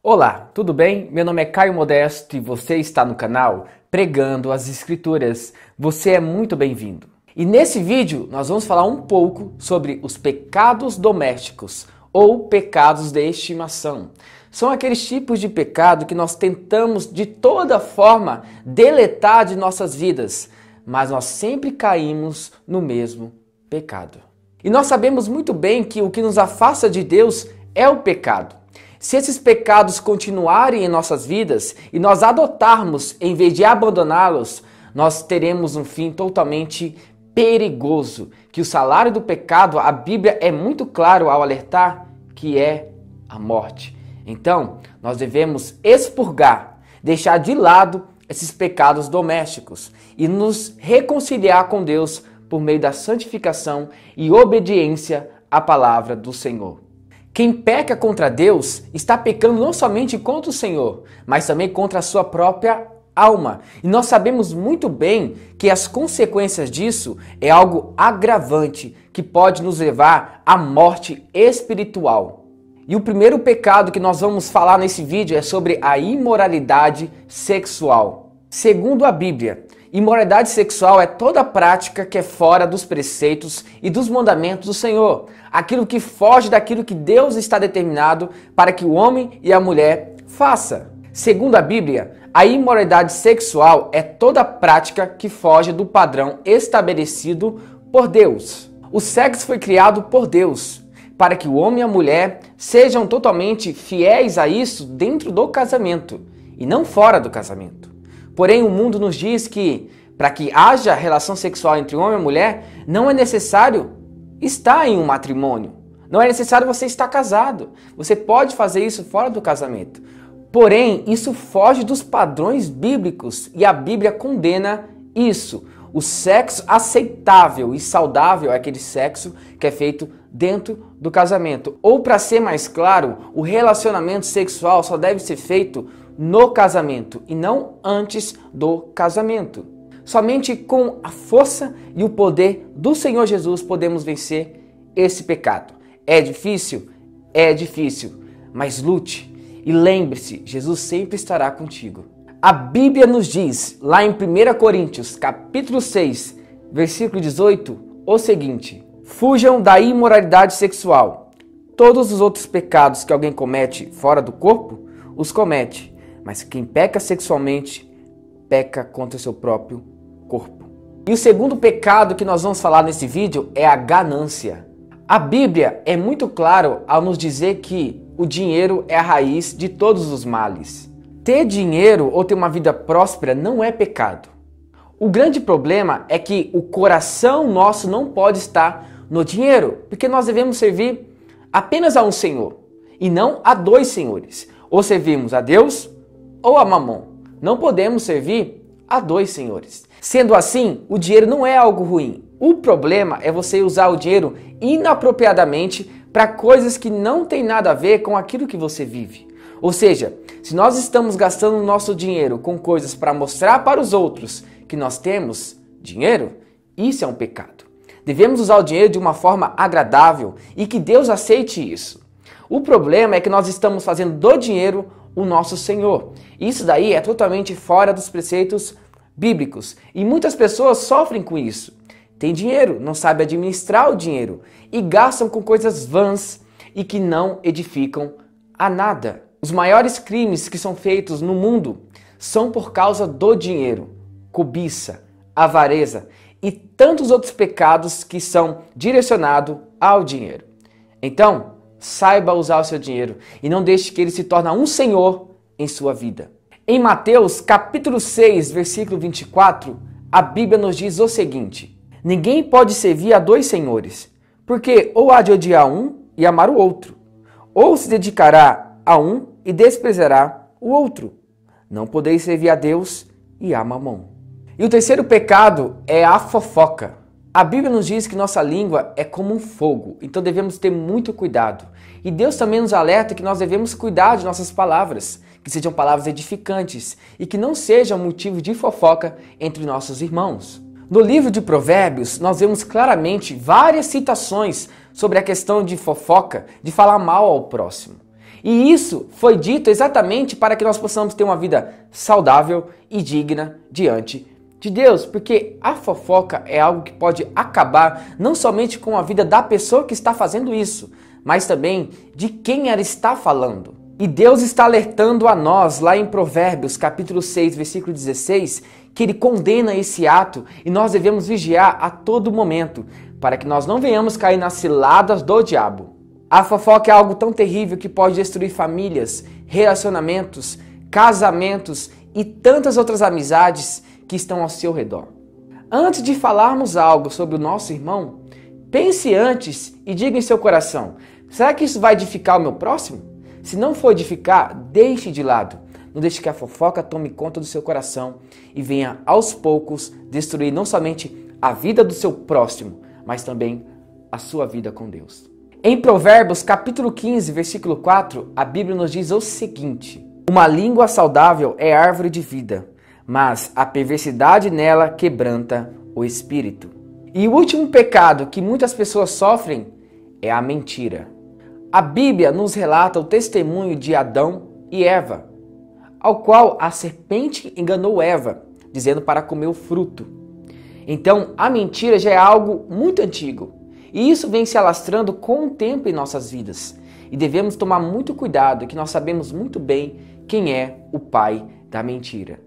Olá, tudo bem? Meu nome é Caio Modesto e você está no canal Pregando as Escrituras. Você é muito bem-vindo. E nesse vídeo nós vamos falar um pouco sobre os pecados domésticos ou pecados de estimação. São aqueles tipos de pecado que nós tentamos de toda forma deletar de nossas vidas, mas nós sempre caímos no mesmo pecado. E nós sabemos muito bem que o que nos afasta de Deus é o pecado. Se esses pecados continuarem em nossas vidas e nós adotarmos em vez de abandoná-los, nós teremos um fim totalmente perigoso, que o salário do pecado, a Bíblia é muito claro ao alertar, que é a morte. Então, nós devemos expurgar, deixar de lado esses pecados domésticos e nos reconciliar com Deus por meio da santificação e obediência à palavra do Senhor. Quem peca contra Deus está pecando não somente contra o Senhor, mas também contra a sua própria alma. E nós sabemos muito bem que as consequências disso é algo agravante que pode nos levar à morte espiritual. E o primeiro pecado que nós vamos falar nesse vídeo é sobre a imoralidade sexual. Segundo a Bíblia, imoralidade sexual é toda prática que é fora dos preceitos e dos mandamentos do Senhor. Aquilo que foge daquilo que Deus está determinado para que o homem e a mulher façam. Segundo a Bíblia, a imoralidade sexual é toda prática que foge do padrão estabelecido por Deus. O sexo foi criado por Deus para que o homem e a mulher sejam totalmente fiéis a isso dentro do casamento e não fora do casamento. Porém, o mundo nos diz que para que haja relação sexual entre homem e mulher, não é necessário estar em um matrimônio. Não é necessário você estar casado. Você pode fazer isso fora do casamento. Porém, isso foge dos padrões bíblicos e a Bíblia condena isso. O sexo aceitável e saudável é aquele sexo que é feito dentro do casamento. Ou, para ser mais claro, o relacionamento sexual só deve ser feito no casamento e não antes do casamento. Somente com a força e o poder do Senhor Jesus podemos vencer esse pecado. É difícil? É difícil, mas lute e lembre-se, Jesus sempre estará contigo. A Bíblia nos diz, lá em 1 Coríntios, capítulo 6, versículo 18, o seguinte: fujam da imoralidade sexual. Todos os outros pecados que alguém comete fora do corpo, os comete. Mas quem peca sexualmente, peca contra o seu próprio corpo. E o segundo pecado que nós vamos falar nesse vídeo é a ganância. A Bíblia é muito claro ao nos dizer que o dinheiro é a raiz de todos os males. Ter dinheiro ou ter uma vida próspera não é pecado. O grande problema é que o coração nosso não pode estar no dinheiro, porque nós devemos servir apenas a um Senhor e não a dois senhores. Ou servimos a Deus ou a Mamon. Não podemos servir a dois senhores. Sendo assim, o dinheiro não é algo ruim. O problema é você usar o dinheiro inapropriadamente para coisas que não tem nada a ver com aquilo que você vive. Ou seja, se nós estamos gastando o nosso dinheiro com coisas para mostrar para os outros que nós temos dinheiro, isso é um pecado. Devemos usar o dinheiro de uma forma agradável e que Deus aceite isso. O problema é que nós estamos fazendo do dinheiro o nosso Senhor. Isso daí é totalmente fora dos preceitos bíblicos. E muitas pessoas sofrem com isso. Tem dinheiro, não sabe administrar o dinheiro e gastam com coisas vãs e que não edificam a nada. Os maiores crimes que são feitos no mundo são por causa do dinheiro, cobiça, avareza e tantos outros pecados que são direcionados ao dinheiro. Então, saiba usar o seu dinheiro e não deixe que ele se torne um senhor em sua vida. Em Mateus capítulo 6, versículo 24, a Bíblia nos diz o seguinte: ninguém pode servir a dois senhores, porque ou há de odiar um e amar o outro, ou se dedicará a um e desprezará o outro. Não podeis servir a Deus e a Mamon. E o terceiro pecado é a fofoca. A Bíblia nos diz que nossa língua é como um fogo, então devemos ter muito cuidado. E Deus também nos alerta que nós devemos cuidar de nossas palavras, que sejam palavras edificantes e que não sejam motivo de fofoca entre nossos irmãos. No livro de Provérbios, nós vemos claramente várias citações sobre a questão de fofoca, de falar mal ao próximo. E isso foi dito exatamente para que nós possamos ter uma vida saudável e digna diante de Deus, porque a fofoca é algo que pode acabar não somente com a vida da pessoa que está fazendo isso, mas também de quem ela está falando. E Deus está alertando a nós lá em Provérbios, capítulo 6, versículo 16, que Ele condena esse ato e nós devemos vigiar a todo momento, para que nós não venhamos cair nas ciladas do diabo. A fofoca é algo tão terrível que pode destruir famílias, relacionamentos, casamentos e tantas outras amizades que estão ao seu redor. Antes de falarmos algo sobre o nosso irmão, pense antes e diga em seu coração: será que isso vai edificar o meu próximo? Se não for edificar, deixe de lado. Não deixe que a fofoca tome conta do seu coração e venha aos poucos destruir não somente a vida do seu próximo, mas também a sua vida com Deus. Em Provérbios, capítulo 15, versículo 4, a Bíblia nos diz o seguinte: uma língua saudável é árvore de vida, mas a perversidade nela quebranta o espírito. E o último pecado que muitas pessoas sofrem é a mentira. A Bíblia nos relata o testemunho de Adão e Eva, ao qual a serpente enganou Eva, dizendo para comer o fruto. Então, a mentira já é algo muito antigo, e isso vem se alastrando com o tempo em nossas vidas. E devemos tomar muito cuidado, que nós sabemos muito bem quem é o pai da mentira.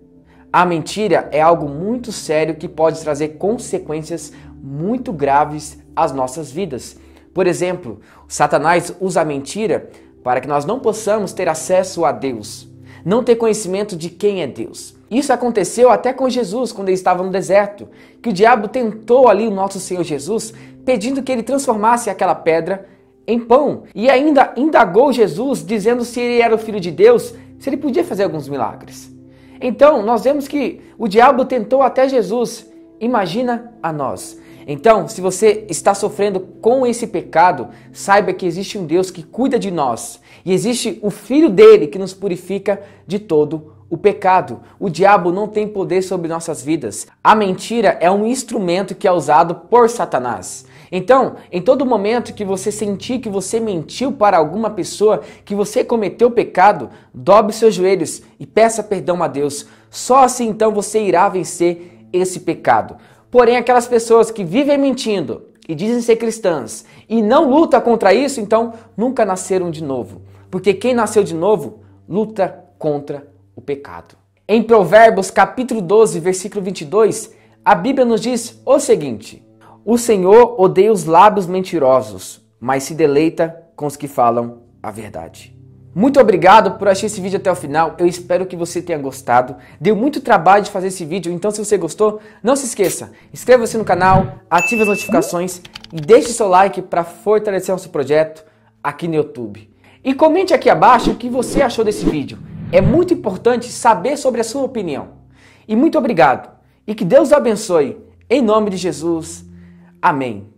A mentira é algo muito sério que pode trazer consequências muito graves às nossas vidas. Por exemplo, Satanás usa a mentira para que nós não possamos ter acesso a Deus, não ter conhecimento de quem é Deus. Isso aconteceu até com Jesus, quando ele estava no deserto, que o diabo tentou ali o nosso Senhor Jesus, pedindo que ele transformasse aquela pedra em pão. E ainda indagou Jesus, dizendo se ele era o Filho de Deus, se ele podia fazer alguns milagres. Então, nós vemos que o diabo tentou até Jesus. Imagina a nós. Então, se você está sofrendo com esse pecado, saiba que existe um Deus que cuida de nós. E existe o Filho dele que nos purifica de todo o pecado. O diabo não tem poder sobre nossas vidas. A mentira é um instrumento que é usado por Satanás. Então, em todo momento que você sentir que você mentiu para alguma pessoa, que você cometeu pecado, dobre seus joelhos e peça perdão a Deus. Só assim então você irá vencer esse pecado. Porém, aquelas pessoas que vivem mentindo e dizem ser cristãs e não lutam contra isso, então nunca nasceram de novo. Porque quem nasceu de novo luta contra o pecado. Em Provérbios capítulo 12, versículo 22, a Bíblia nos diz o seguinte: o Senhor odeia os lábios mentirosos, mas se deleita com os que falam a verdade. Muito obrigado por assistir esse vídeo até o final, eu espero que você tenha gostado. Deu muito trabalho de fazer esse vídeo, então se você gostou, não se esqueça, inscreva-se no canal, ative as notificações e deixe seu like para fortalecer nosso projeto aqui no YouTube. E comente aqui abaixo o que você achou desse vídeo. É muito importante saber sobre a sua opinião. E muito obrigado. E que Deus abençoe. Em nome de Jesus. Amém.